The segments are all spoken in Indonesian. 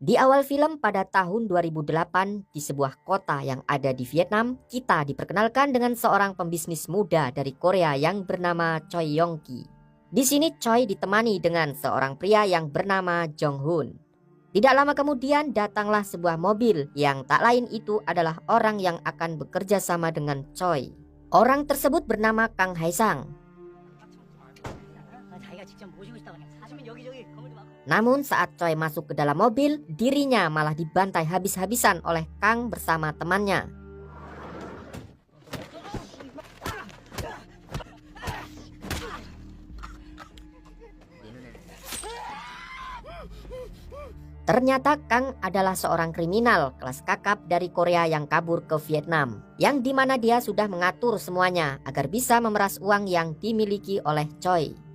Di awal film pada tahun 2008 di sebuah kota yang ada di Vietnam, kita diperkenalkan dengan seorang pembisnis muda dari Korea yang bernama Choi Yong Ki. Di sini Choi ditemani dengan seorang pria yang bernama Jong Hoon. Tidak lama kemudian datanglah sebuah mobil yang tak lain itu adalah orang yang akan bekerja sama dengan Choi. Orang tersebut bernama Kang Hae Sang. Namun saat Choi masuk ke dalam mobil, dirinya malah dibantai habis-habisan oleh Kang bersama temannya. Ternyata Kang adalah seorang kriminal kelas kakap dari Korea yang kabur ke Vietnam, yang dimana dia sudah mengatur semuanya agar bisa memeras uang yang dimiliki oleh Choi.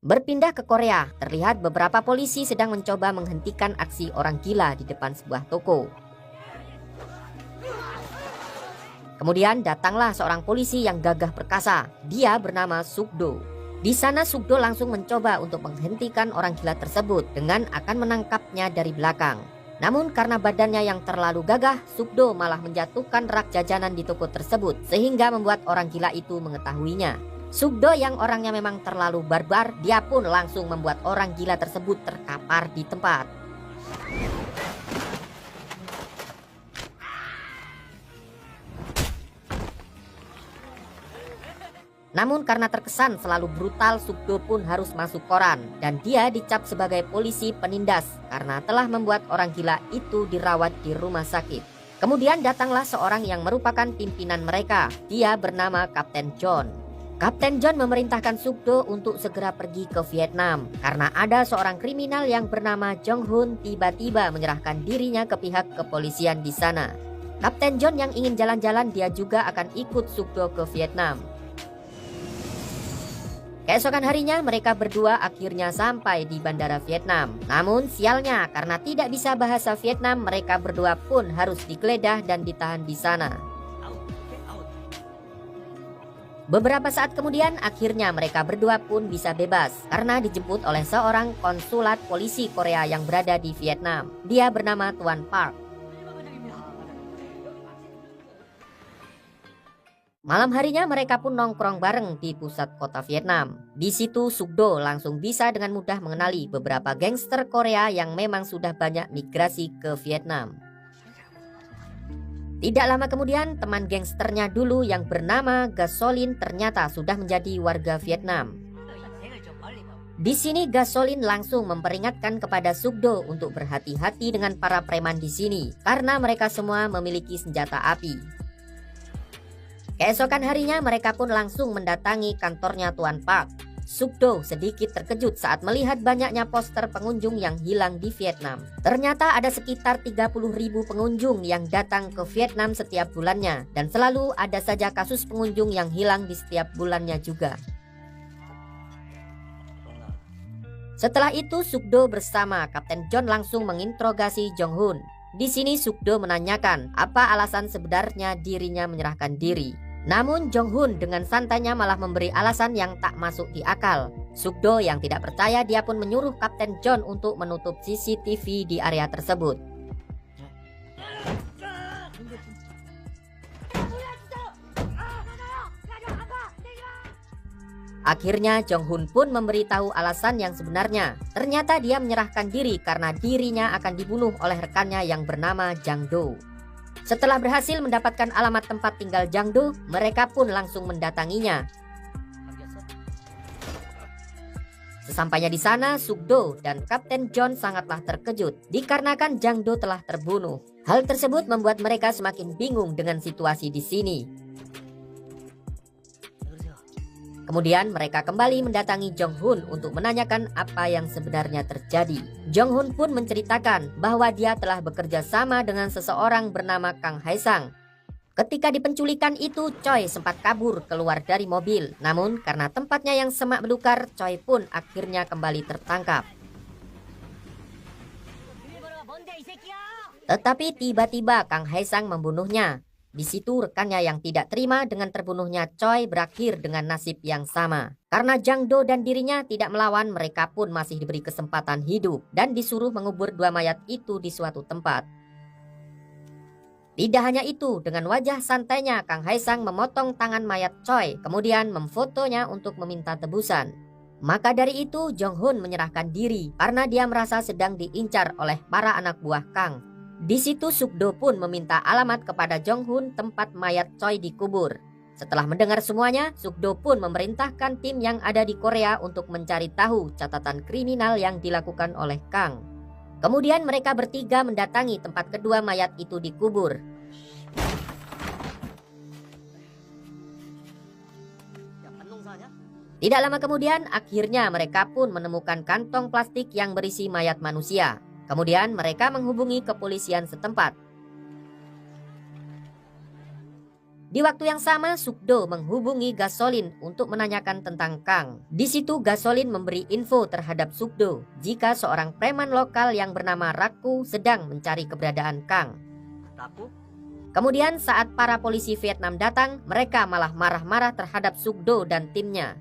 Berpindah ke Korea, terlihat beberapa polisi sedang mencoba menghentikan aksi orang gila di depan sebuah toko. Kemudian datanglah seorang polisi yang gagah perkasa. Dia bernama Suk-do. Di sana Suk-do langsung mencoba untuk menghentikan orang gila tersebut dengan akan menangkapnya dari belakang. Namun karena badannya yang terlalu gagah, Suk-do malah menjatuhkan rak jajanan di toko tersebut sehingga membuat orang gila itu mengetahuinya. Suk-do yang orangnya memang terlalu barbar, dia pun langsung membuat orang gila tersebut terkapar di tempat. Namun karena terkesan selalu brutal, Suk-do pun harus masuk koran dan dia dicap sebagai polisi penindas karena telah membuat orang gila itu dirawat di rumah sakit. Kemudian datanglah seorang yang merupakan pimpinan mereka. Dia bernama Kapten John. Kapten John memerintahkan Suk-do untuk segera pergi ke Vietnam karena ada seorang kriminal yang bernama Jong Hoon tiba-tiba menyerahkan dirinya ke pihak kepolisian di sana. Kapten John yang ingin jalan-jalan, dia juga akan ikut Suk-do ke Vietnam. Keesokan harinya mereka berdua akhirnya sampai di bandara Vietnam. Namun sialnya karena tidak bisa bahasa Vietnam, mereka berdua pun harus digeledah dan ditahan di sana. Beberapa saat kemudian akhirnya mereka berdua pun bisa bebas karena dijemput oleh seorang konsulat polisi Korea yang berada di Vietnam. Dia bernama Tuan Park. Malam harinya mereka pun nongkrong bareng di pusat kota Vietnam. Di situ Suk-do langsung bisa dengan mudah mengenali beberapa gangster Korea yang memang sudah banyak migrasi ke Vietnam. Tidak lama kemudian teman gangsternya dulu yang bernama Gasolin ternyata sudah menjadi warga Vietnam. Di sini Gasolin langsung memperingatkan kepada Suk-do untuk berhati-hati dengan para preman di sini karena mereka semua memiliki senjata api. Keesokan harinya mereka pun langsung mendatangi kantornya Tuan Park. Suk-do sedikit terkejut saat melihat banyaknya poster pengunjung yang hilang di Vietnam. Ternyata ada sekitar 30.000 pengunjung yang datang ke Vietnam setiap bulannya dan selalu ada saja kasus pengunjung yang hilang di setiap bulannya juga. Setelah itu Suk-do bersama Kapten John langsung menginterogasi Jong Hoon. Di sini Suk-do menanyakan apa alasan sebenarnya dirinya menyerahkan diri. Namun Jong Hoon dengan santainya malah memberi alasan yang tak masuk di akal. Suk-do yang tidak percaya, dia pun menyuruh Kapten John untuk menutup CCTV di area tersebut. Akhirnya Jong Hoon pun memberitahu alasan yang sebenarnya. Ternyata dia menyerahkan diri karena dirinya akan dibunuh oleh rekannya yang bernama Jang Do. Setelah berhasil mendapatkan alamat tempat tinggal Jang Do, mereka pun langsung mendatanginya. Sesampainya di sana, Suk-do dan Kapten John sangatlah terkejut dikarenakan Jang Do telah terbunuh. Hal tersebut membuat mereka semakin bingung dengan situasi di sini. Kemudian mereka kembali mendatangi Jong Hoon untuk menanyakan apa yang sebenarnya terjadi. Jong Hoon pun menceritakan bahwa dia telah bekerja sama dengan seseorang bernama Kang Hae Sang. Ketika di penculikan itu, Choi sempat kabur keluar dari mobil. Namun karena tempatnya yang semak belukar, Choi pun akhirnya kembali tertangkap. Tetapi tiba-tiba Kang Hae Sang membunuhnya. Di situ rekannya yang tidak terima dengan terbunuhnya Choi berakhir dengan nasib yang sama. Karena Jang Do dan dirinya tidak melawan, mereka pun masih diberi kesempatan hidup dan disuruh mengubur dua mayat itu di suatu tempat. Tidak hanya itu, dengan wajah santainya Kang Haesang memotong tangan mayat Choi, kemudian memfotonya untuk meminta tebusan. Maka dari itu Jong Hun menyerahkan diri karena dia merasa sedang diincar oleh para anak buah Kang. Di situ Sukdo pun meminta alamat kepada Jong Hun tempat mayat Choi dikubur. Setelah mendengar semuanya, Sukdo pun memerintahkan tim yang ada di Korea untuk mencari tahu catatan kriminal yang dilakukan oleh Kang. Kemudian mereka bertiga mendatangi tempat kedua mayat itu dikubur. Tidak lama kemudian, akhirnya mereka pun menemukan kantong plastik yang berisi mayat manusia. Kemudian mereka menghubungi kepolisian setempat. Di waktu yang sama, Sukdo menghubungi Gasolin untuk menanyakan tentang Kang. Di situ Gasolin memberi info terhadap Sukdo jika seorang preman lokal yang bernama Raku sedang mencari keberadaan Kang. Kemudian saat para polisi Vietnam datang, mereka malah marah-marah terhadap Sukdo dan timnya.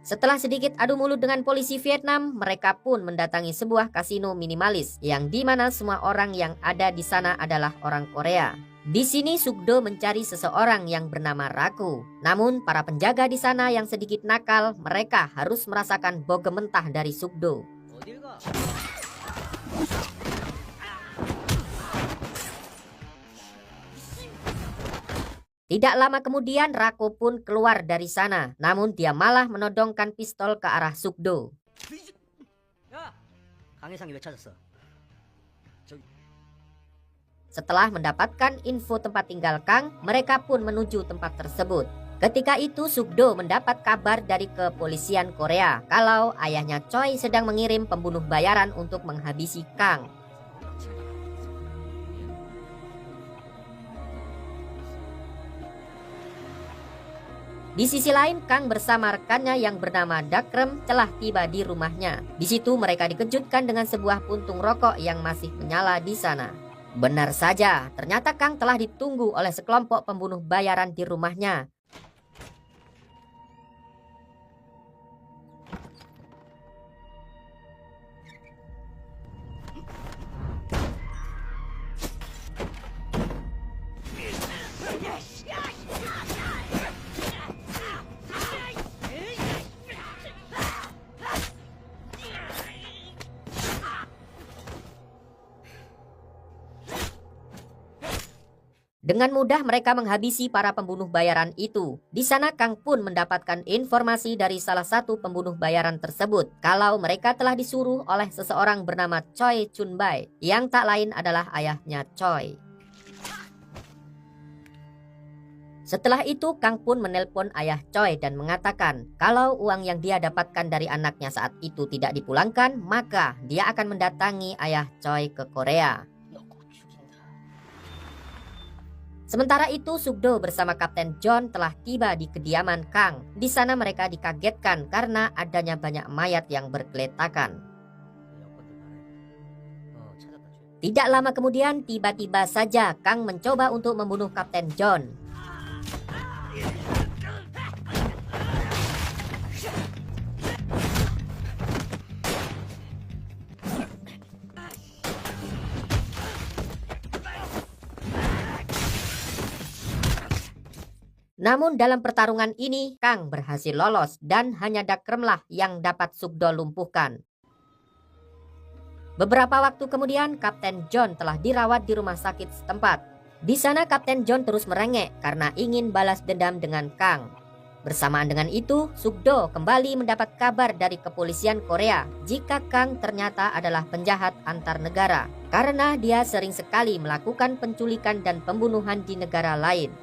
Setelah sedikit adu mulut dengan polisi Vietnam, mereka pun mendatangi sebuah kasino minimalis yang dimana semua orang yang ada di sana adalah orang Korea. Di sini Sukdo mencari seseorang yang bernama Raku. Namun para penjaga di sana yang sedikit nakal, mereka harus merasakan boge mentah dari Sukdo. Tidak lama kemudian Rako pun keluar dari sana, namun dia malah menodongkan pistol ke arah Sukdo. Setelah mendapatkan info tempat tinggal Kang, mereka pun menuju tempat tersebut. Ketika itu Sukdo mendapat kabar dari kepolisian Korea kalau ayahnya Choi sedang mengirim pembunuh bayaran untuk menghabisi Kang. Di sisi lain, Kang bersama rekannya yang bernama Dakrem telah tiba di rumahnya. Di situ mereka dikejutkan dengan sebuah puntung rokok yang masih menyala di sana. Benar saja, ternyata Kang telah ditunggu oleh sekelompok pembunuh bayaran di rumahnya. Dengan mudah mereka menghabisi para pembunuh bayaran itu. Di sana Kang pun mendapatkan informasi dari salah satu pembunuh bayaran tersebut kalau mereka telah disuruh oleh seseorang bernama Choi Chun-bai yang tak lain adalah ayahnya Choi. Setelah itu Kang pun menelpon ayah Choi dan mengatakan kalau uang yang dia dapatkan dari anaknya saat itu tidak dipulangkan, maka dia akan mendatangi ayah Choi ke Korea. Sementara itu Sukdo bersama Kapten John telah tiba di kediaman Kang. Di sana mereka dikagetkan karena adanya banyak mayat yang bergeletakan. Tidak lama kemudian tiba-tiba saja Kang mencoba untuk membunuh Kapten John. Namun dalam pertarungan ini Kang berhasil lolos dan hanya Dakremlah yang dapat Sukdo lumpuhkan. Beberapa waktu kemudian Kapten John telah dirawat di rumah sakit setempat. Di sana Kapten John terus merengek karena ingin balas dendam dengan Kang. Bersamaan dengan itu Sukdo kembali mendapat kabar dari kepolisian Korea jika Kang ternyata adalah penjahat antar negara karena dia sering sekali melakukan penculikan dan pembunuhan di negara lain.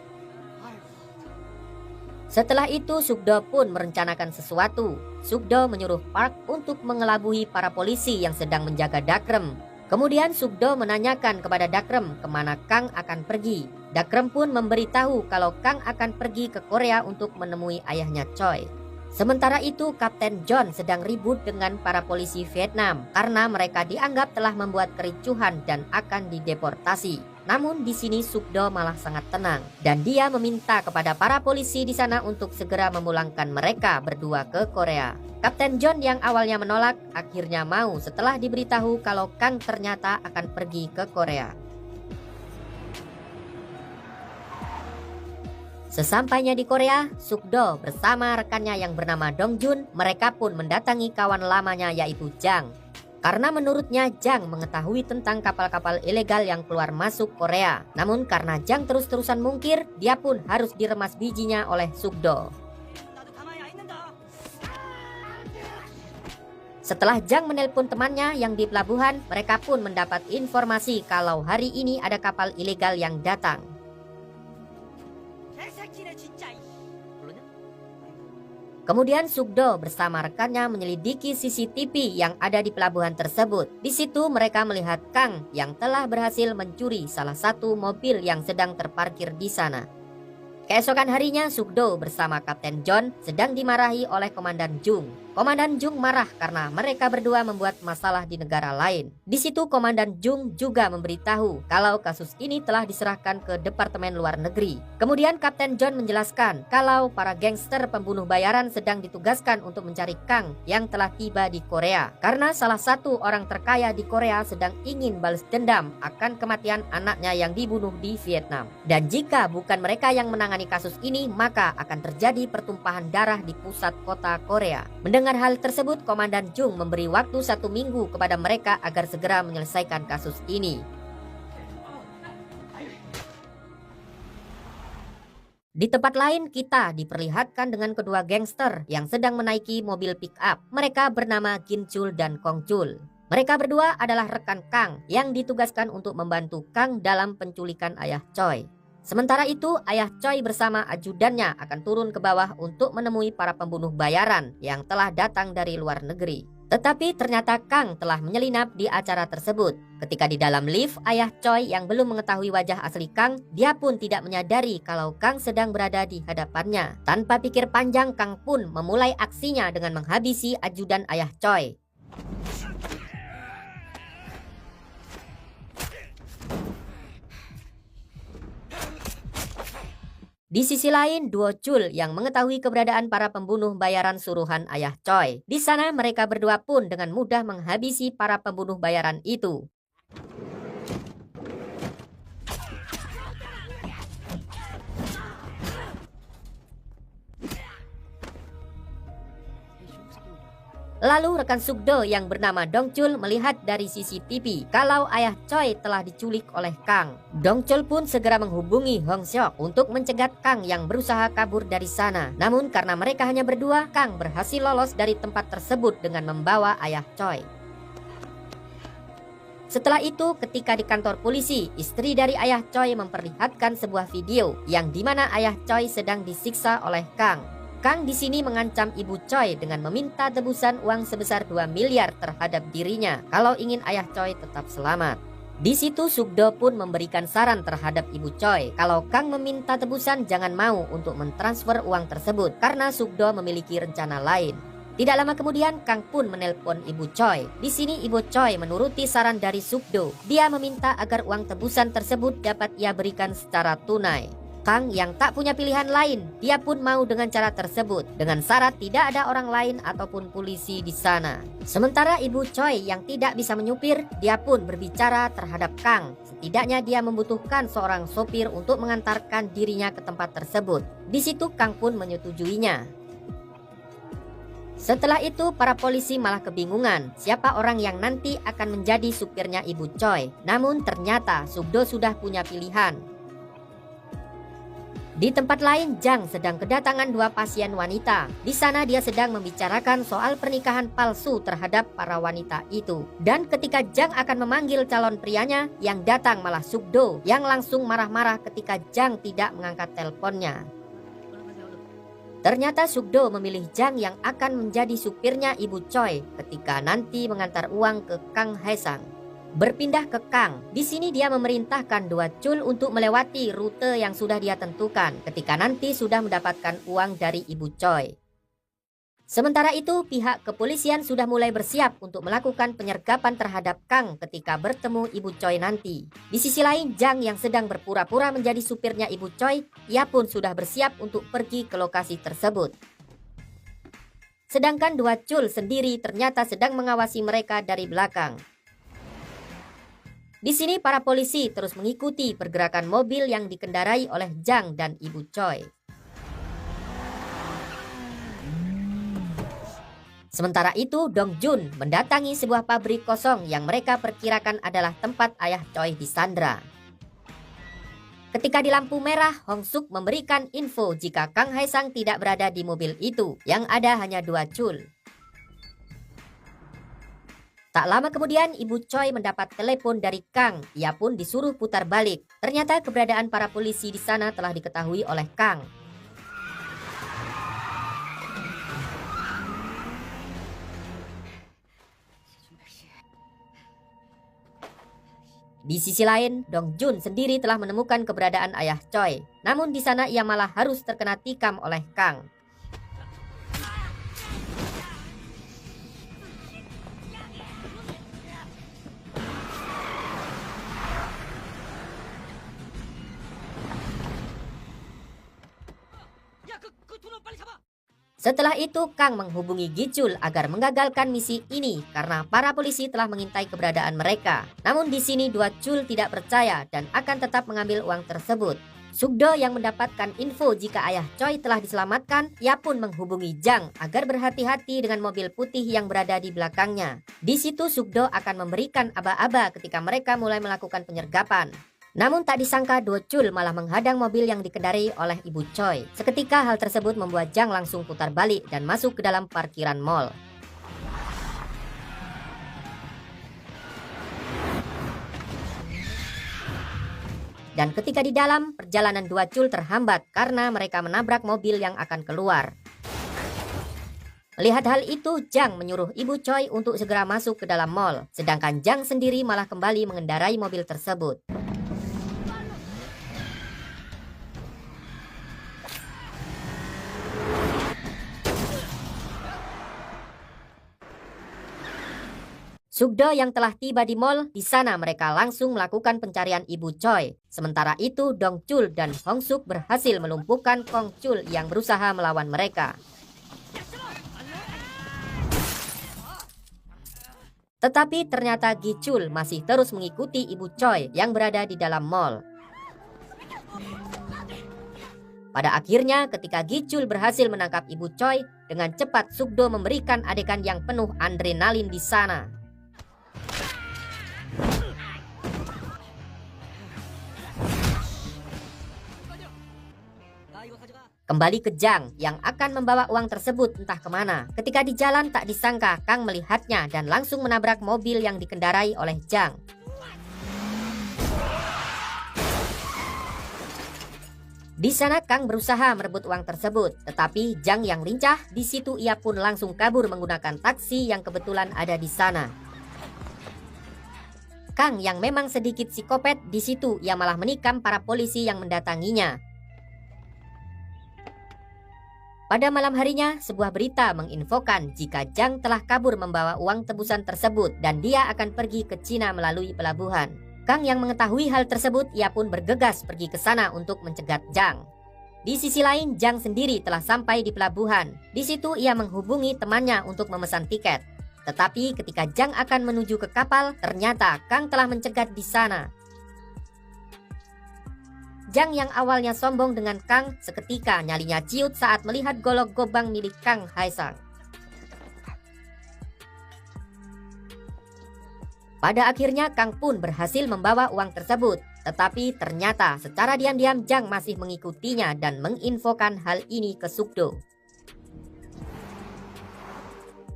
Setelah itu Sukdo pun merencanakan sesuatu. Sukdo menyuruh Park untuk mengelabui para polisi yang sedang menjaga Dakrem. Kemudian Sukdo menanyakan kepada Dakrem kemana Kang akan pergi. Dakrem pun memberitahu kalau Kang akan pergi ke Korea untuk menemui ayahnya Choi. Sementara itu, Kapten John sedang ribut dengan para polisi Vietnam karena mereka dianggap telah membuat kericuhan dan akan dideportasi. Namun di sini Sukdo malah sangat tenang dan dia meminta kepada para polisi di sana untuk segera memulangkan mereka berdua ke Korea. Kapten John yang awalnya menolak akhirnya mau setelah diberitahu kalau Kang ternyata akan pergi ke Korea. Sesampainya di Korea, Sukdo bersama rekannya yang bernama Dongjun, mereka pun mendatangi kawan lamanya yaitu Jang. Karena menurutnya Jang mengetahui tentang kapal-kapal ilegal yang keluar masuk Korea. Namun karena Jang terus-terusan mungkir, dia pun harus diremas bijinya oleh Sukdo. Setelah Jang menelpon temannya yang di pelabuhan, mereka pun mendapat informasi kalau hari ini ada kapal ilegal yang datang. Kemudian Sukdo bersama rekannya menyelidiki CCTV yang ada di pelabuhan tersebut. Di situ mereka melihat Kang yang telah berhasil mencuri salah satu mobil yang sedang terparkir di sana. Keesokan harinya Sukdo bersama Kapten John sedang dimarahi oleh Komandan Jung. Komandan Jung marah karena mereka berdua membuat masalah di negara lain. Di situ Komandan Jung juga memberitahu kalau kasus ini telah diserahkan ke Departemen Luar Negeri. Kemudian Kapten John menjelaskan kalau para gangster pembunuh bayaran sedang ditugaskan untuk mencari Kang yang telah tiba di Korea. Karena salah satu orang terkaya di Korea sedang ingin balas dendam akan kematian anaknya yang dibunuh di Vietnam. Dan jika bukan mereka yang menangani kasus ini, maka akan terjadi pertumpahan darah di pusat kota Korea. Mendengar hal tersebut, Komandan Jung memberi waktu 1 minggu kepada mereka agar segera menyelesaikan kasus ini. Di tempat lain, kita diperlihatkan dengan kedua gangster yang sedang menaiki mobil pick-up. Mereka bernama Gin Chul dan Kong Chul. Mereka berdua adalah rekan Kang yang ditugaskan untuk membantu Kang dalam penculikan ayah Choi. Sementara itu, ayah Choi bersama ajudannya akan turun ke bawah untuk menemui para pembunuh bayaran yang telah datang dari luar negeri. Tetapi ternyata Kang telah menyelinap di acara tersebut. Ketika di dalam lift, ayah Choi yang belum mengetahui wajah asli Kang, dia pun tidak menyadari kalau Kang sedang berada di hadapannya. Tanpa pikir panjang, Kang pun memulai aksinya dengan menghabisi ajudan ayah Choi. Di sisi lain, duo Chul yang mengetahui keberadaan para pembunuh bayaran suruhan ayah Choi. Di sana mereka berdua pun dengan mudah menghabisi para pembunuh bayaran itu. Lalu rekan Sukdo yang bernama Dongchul melihat dari CCTV kalau ayah Choi telah diculik oleh Kang. Dongchul pun segera menghubungi Hong Seok untuk mencegat Kang yang berusaha kabur dari sana. Namun karena mereka hanya berdua, Kang berhasil lolos dari tempat tersebut dengan membawa ayah Choi. Setelah itu, ketika di kantor polisi, istri dari ayah Choi memperlihatkan sebuah video yang dimana ayah Choi sedang disiksa oleh Kang. Kang di sini mengancam ibu Choi dengan meminta tebusan uang sebesar 2 miliar terhadap dirinya kalau ingin ayah Choi tetap selamat. Di situ Sukdo pun memberikan saran terhadap ibu Choi kalau Kang meminta tebusan jangan mau untuk mentransfer uang tersebut karena Sukdo memiliki rencana lain. Tidak lama kemudian Kang pun menelpon ibu Choi. Di sini ibu Choi menuruti saran dari Sukdo. Dia meminta agar uang tebusan tersebut dapat ia berikan secara tunai. Kang yang tak punya pilihan lain, dia pun mau dengan cara tersebut dengan syarat tidak ada orang lain ataupun polisi di sana. Sementara ibu Choi yang tidak bisa menyupir, dia pun berbicara terhadap Kang. Setidaknya dia membutuhkan seorang sopir untuk mengantarkan dirinya ke tempat tersebut. Di situ Kang pun menyetujuinya. Setelah itu para polisi malah kebingungan siapa orang yang nanti akan menjadi supirnya ibu Choi. Namun ternyata Sukdo sudah punya pilihan. Di tempat lain, Jang sedang kedatangan 2 pasien wanita. Di sana dia sedang membicarakan soal pernikahan palsu terhadap para wanita itu. Dan ketika Jang akan memanggil calon prianya, yang datang malah Sukdo yang langsung marah-marah ketika Jang tidak mengangkat teleponnya. Ternyata Sukdo memilih Jang yang akan menjadi supirnya ibu Choi ketika nanti mengantar uang ke Kang Haesang. Berpindah ke Kang, di sini dia memerintahkan dua Chul untuk melewati rute yang sudah dia tentukan ketika nanti sudah mendapatkan uang dari ibu Choi. Sementara itu, pihak kepolisian sudah mulai bersiap untuk melakukan penyergapan terhadap Kang ketika bertemu Ibu Choi nanti. Di sisi lain, Jang yang sedang berpura-pura menjadi supirnya Ibu Choi, ia pun sudah bersiap untuk pergi ke lokasi tersebut. Sedangkan dua cul sendiri ternyata sedang mengawasi mereka dari belakang. Di sini para polisi terus mengikuti pergerakan mobil yang dikendarai oleh Jang dan Ibu Choi. Sementara itu, Dong Jun mendatangi sebuah pabrik kosong yang mereka perkirakan adalah tempat ayah Choi disandra. Ketika di lampu merah, Hong Suk memberikan info jika Kang Hae Sang tidak berada di mobil itu, yang ada hanya dua cul. Tak lama kemudian, Ibu Choi mendapat telepon dari Kang. Ia pun disuruh putar balik. Ternyata keberadaan para polisi di sana telah diketahui oleh Kang. Di sisi lain, Dong Jun sendiri telah menemukan keberadaan ayah Choi. Namun di sana ia malah harus terkena tikam oleh Kang. Setelah itu, Kang menghubungi Gichul agar menggagalkan misi ini karena para polisi telah mengintai keberadaan mereka. Namun di sini dua cul tidak percaya dan akan tetap mengambil uang tersebut. Sukdo yang mendapatkan info jika ayah Choi telah diselamatkan, ia pun menghubungi Jang agar berhati-hati dengan mobil putih yang berada di belakangnya. Di situ Sukdo akan memberikan aba-aba ketika mereka mulai melakukan penyergapan. Namun tak disangka Do Chul malah menghadang mobil yang dikendarai oleh Ibu Choi. Seketika hal tersebut membuat Jang langsung putar balik dan masuk ke dalam parkiran mall. Dan ketika di dalam, perjalanan dua cul terhambat karena mereka menabrak mobil yang akan keluar. Melihat hal itu, Jang menyuruh Ibu Choi untuk segera masuk ke dalam mall. Sedangkan Jang sendiri malah kembali mengendarai mobil tersebut. Sukdo yang telah tiba di mall, di sana mereka langsung melakukan pencarian Ibu Choi. Sementara itu, Dong Chul dan Hong Suk berhasil melumpuhkan Kong Chul yang berusaha melawan mereka. Tetapi ternyata Gi Chul masih terus mengikuti Ibu Choi yang berada di dalam mall. Pada akhirnya, ketika Gi Chul berhasil menangkap Ibu Choi, dengan cepat Sukdo memberikan adegan yang penuh adrenalin di sana. Kembali ke Jang yang akan membawa uang tersebut entah kemana. Ketika di jalan tak disangka Kang melihatnya dan langsung menabrak mobil yang dikendarai oleh Jang. Di sana Kang berusaha merebut uang tersebut, tetapi Jang yang lincah, di situ ia pun langsung kabur menggunakan taksi yang kebetulan ada di sana. Kang yang memang sedikit psikopat, di situ ia malah menikam para polisi yang mendatanginya. Pada malam harinya, sebuah berita menginfokan jika Jang telah kabur membawa uang tebusan tersebut dan dia akan pergi ke Cina melalui pelabuhan. Kang yang mengetahui hal tersebut, ia pun bergegas pergi ke sana untuk mencegat Jang. Di sisi lain, Jang sendiri telah sampai di pelabuhan. Di situ ia menghubungi temannya untuk memesan tiket. Tetapi ketika Jang akan menuju ke kapal, ternyata Kang telah mencegat di sana. Jang yang awalnya sombong dengan Kang, seketika nyalinya ciut saat melihat golok gobang milik Kang Hae Sang. Pada akhirnya Kang pun berhasil membawa uang tersebut. Tetapi ternyata secara diam-diam Jang masih mengikutinya dan menginfokan hal ini ke Sukdo.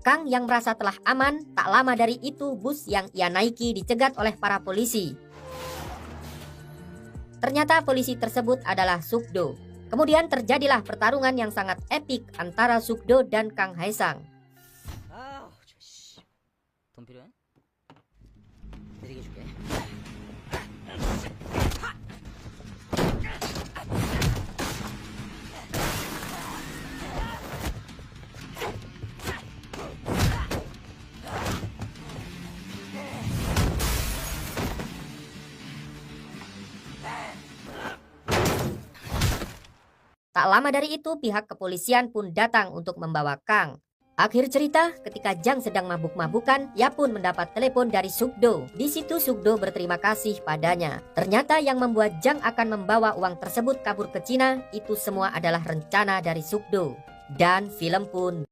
Kang yang merasa telah aman, tak lama dari itu bus yang ia naiki dicegat oleh para polisi. Ternyata polisi tersebut adalah Sukdo. Kemudian terjadilah pertarungan yang sangat epik antara Sukdo dan Kang Hae Sang. Tak lama dari itu pihak kepolisian pun datang untuk membawa Kang. Akhir cerita, ketika Jang sedang mabuk-mabukan, ia pun mendapat telepon dari Sukdo. Di situ Sukdo berterima kasih padanya. Ternyata yang membuat Jang akan membawa uang tersebut kabur ke Cina, itu semua adalah rencana dari Sukdo. Dan film pun